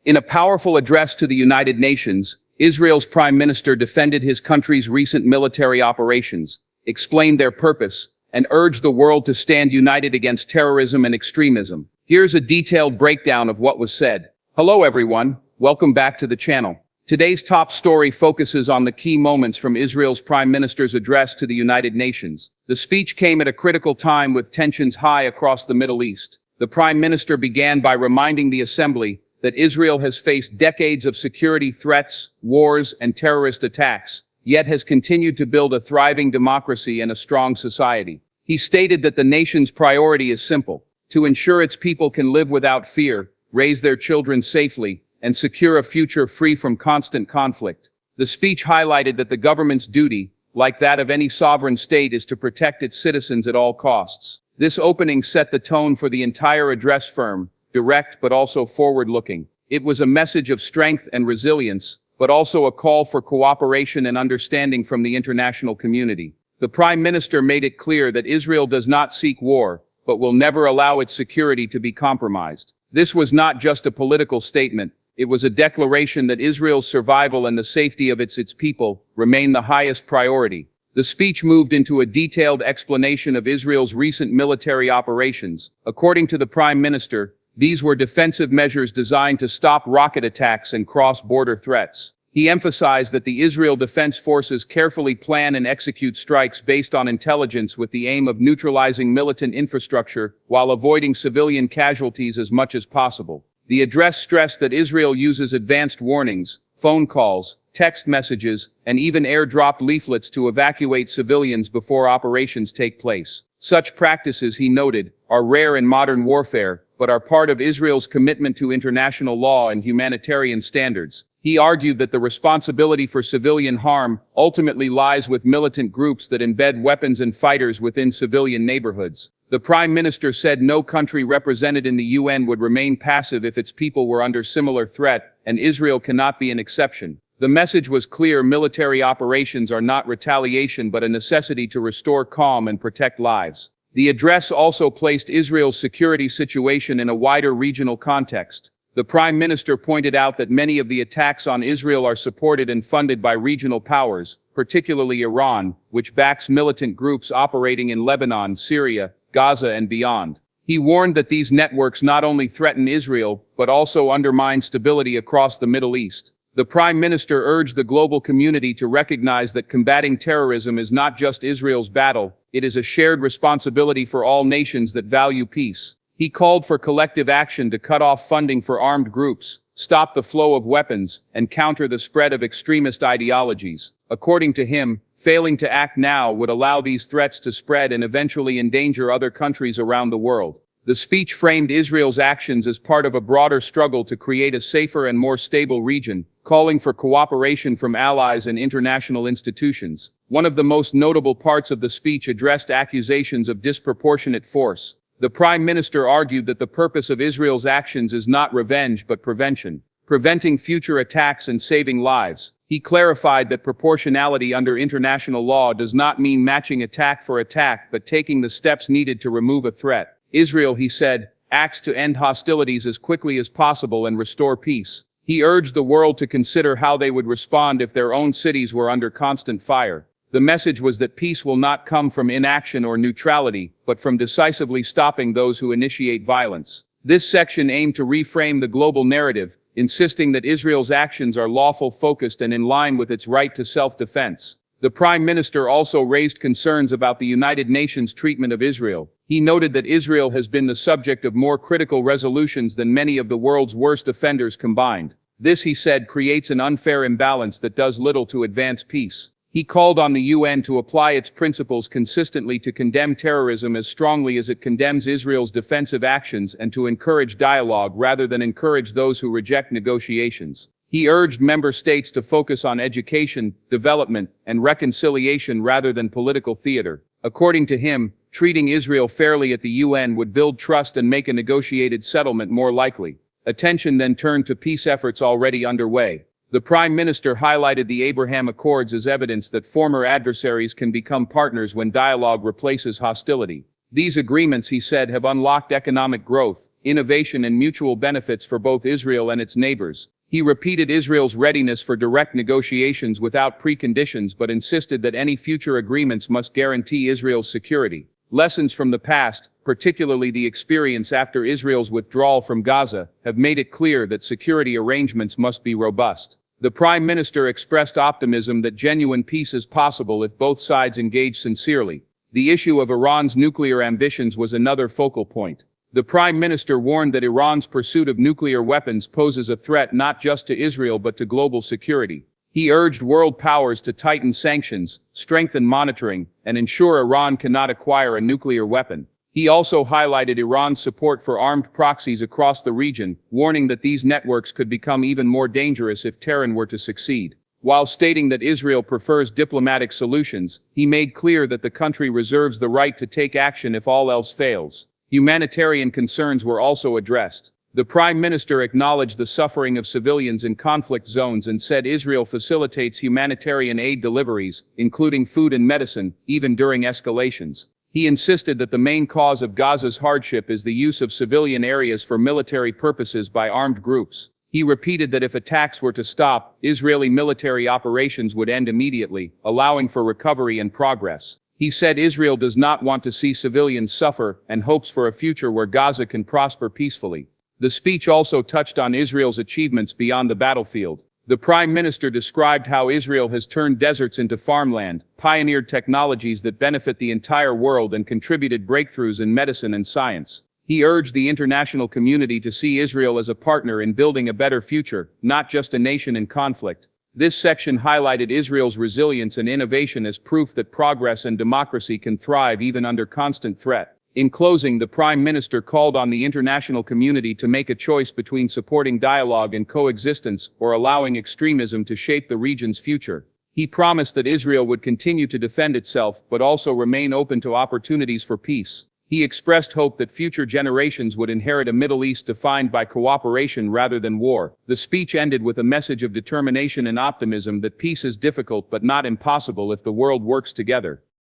In a powerful address to the United Nations, Israel's prime minister defended his country's recent military operations, explained their purpose, and urged the world to stand united against terrorism and extremism. Here's a detailed breakdown of what was said. Hello everyone, welcome back to the channel. Today's top story focuses on the key moments from Israel's prime minister's address to the United Nations. The speech came at a critical time with tensions high across the Middle East. The prime minister began by reminding the assembly that Israel has faced decades of security threats, wars, and terrorist attacks, yet has continued to build a thriving democracy and a strong society. He stated that the nation's priority is simple: to ensure its people can live without fear, raise their children safely, and secure a future free from constant conflict. The speech highlighted that the government's duty, like that of any sovereign state, is to protect its citizens at all costs. This opening set the tone for the entire address, firm, direct but also forward-looking. It was a message of strength and resilience, but also a call for cooperation and understanding from the international community. The Prime Minister made it clear that Israel does not seek war, but will never allow its security to be compromised. This was not just a political statement. It was a declaration that Israel's survival and the safety of its people remain the highest priority. The speech moved into a detailed explanation of Israel's recent military operations. According to the Prime Minister, these were defensive measures designed to stop rocket attacks and cross-border threats. He emphasized that the Israel Defense Forces carefully plan and execute strikes based on intelligence with the aim of neutralizing militant infrastructure while avoiding civilian casualties as much as possible. The address stressed that Israel uses advanced warnings, phone calls, text messages, and even airdropped leaflets to evacuate civilians before operations take place. Such practices, he noted, are rare in modern warfare, but are part of Israel's commitment to international law and humanitarian standards. He argued that the responsibility for civilian harm ultimately lies with militant groups that embed weapons and fighters within civilian neighborhoods. The Prime Minister said no country represented in the UN would remain passive if its people were under similar threat, and Israel cannot be an exception. The message was clear: military operations are not retaliation but a necessity to restore calm and protect lives. The address also placed Israel's security situation in a wider regional context. The Prime Minister pointed out that many of the attacks on Israel are supported and funded by regional powers, particularly Iran, which backs militant groups operating in Lebanon, Syria, Gaza, and beyond. He warned that these networks not only threaten Israel, but also undermine stability across the Middle East. The Prime Minister urged the global community to recognize that combating terrorism is not just Israel's battle, it is a shared responsibility for all nations that value peace. He called for collective action to cut off funding for armed groups, stop the flow of weapons, and counter the spread of extremist ideologies. According to him, failing to act now would allow these threats to spread and eventually endanger other countries around the world. The speech framed Israel's actions as part of a broader struggle to create a safer and more stable region, calling for cooperation from allies and international institutions. One of the most notable parts of the speech addressed accusations of disproportionate force. The Prime Minister argued that the purpose of Israel's actions is not revenge but prevention, preventing future attacks and saving lives. He clarified that proportionality under international law does not mean matching attack for attack but taking the steps needed to remove a threat. Israel, he said, acts to end hostilities as quickly as possible and restore peace. He urged the world to consider how they would respond if their own cities were under constant fire. The message was that peace will not come from inaction or neutrality, but from decisively stopping those who initiate violence. This section aimed to reframe the global narrative, insisting that Israel's actions are lawful, focused, and in line with its right to self-defense. The Prime Minister also raised concerns about the United Nations' treatment of Israel. He noted that Israel has been the subject of more critical resolutions than many of the world's worst offenders combined. This, he said, creates an unfair imbalance that does little to advance peace. He called on the UN to apply its principles consistently to condemn terrorism as strongly as it condemns Israel's defensive actions and to encourage dialogue rather than encourage those who reject negotiations. He urged member states to focus on education, development, and reconciliation rather than political theater. According to him, treating Israel fairly at the UN would build trust and make a negotiated settlement more likely. Attention then turned to peace efforts already underway. The Prime Minister highlighted the Abraham Accords as evidence that former adversaries can become partners when dialogue replaces hostility. These agreements, he said, have unlocked economic growth, innovation and mutual benefits for both Israel and its neighbors. He repeated Israel's readiness for direct negotiations without preconditions but insisted that any future agreements must guarantee Israel's security. Lessons from the past, particularly the experience after Israel's withdrawal from Gaza, have made it clear that security arrangements must be robust. The Prime Minister expressed optimism that genuine peace is possible if both sides engage sincerely. The issue of Iran's nuclear ambitions was another focal point. The Prime Minister warned that Iran's pursuit of nuclear weapons poses a threat not just to Israel but to global security. He urged world powers to tighten sanctions, strengthen monitoring, and ensure Iran cannot acquire a nuclear weapon. He also highlighted Iran's support for armed proxies across the region, warning that these networks could become even more dangerous if Tehran were to succeed. While stating that Israel prefers diplomatic solutions, he made clear that the country reserves the right to take action if all else fails. Humanitarian concerns were also addressed. The Prime Minister acknowledged the suffering of civilians in conflict zones and said Israel facilitates humanitarian aid deliveries, including food and medicine, even during escalations. He insisted that the main cause of Gaza's hardship is the use of civilian areas for military purposes by armed groups. He repeated that if attacks were to stop, Israeli military operations would end immediately, allowing for recovery and progress. He said Israel does not want to see civilians suffer and hopes for a future where Gaza can prosper peacefully. The speech also touched on Israel's achievements beyond the battlefield. The Prime Minister described how Israel has turned deserts into farmland, pioneered technologies that benefit the entire world and contributed breakthroughs in medicine and science. He urged the international community to see Israel as a partner in building a better future, not just a nation in conflict. This section highlighted Israel's resilience and innovation as proof that progress and democracy can thrive even under constant threat. In closing, the Prime Minister called on the international community to make a choice between supporting dialogue and coexistence or allowing extremism to shape the region's future. He promised that Israel would continue to defend itself but also remain open to opportunities for peace. He expressed hope that future generations would inherit a Middle East defined by cooperation rather than war. The speech ended with a message of determination and optimism that peace is difficult but not impossible if the world works together.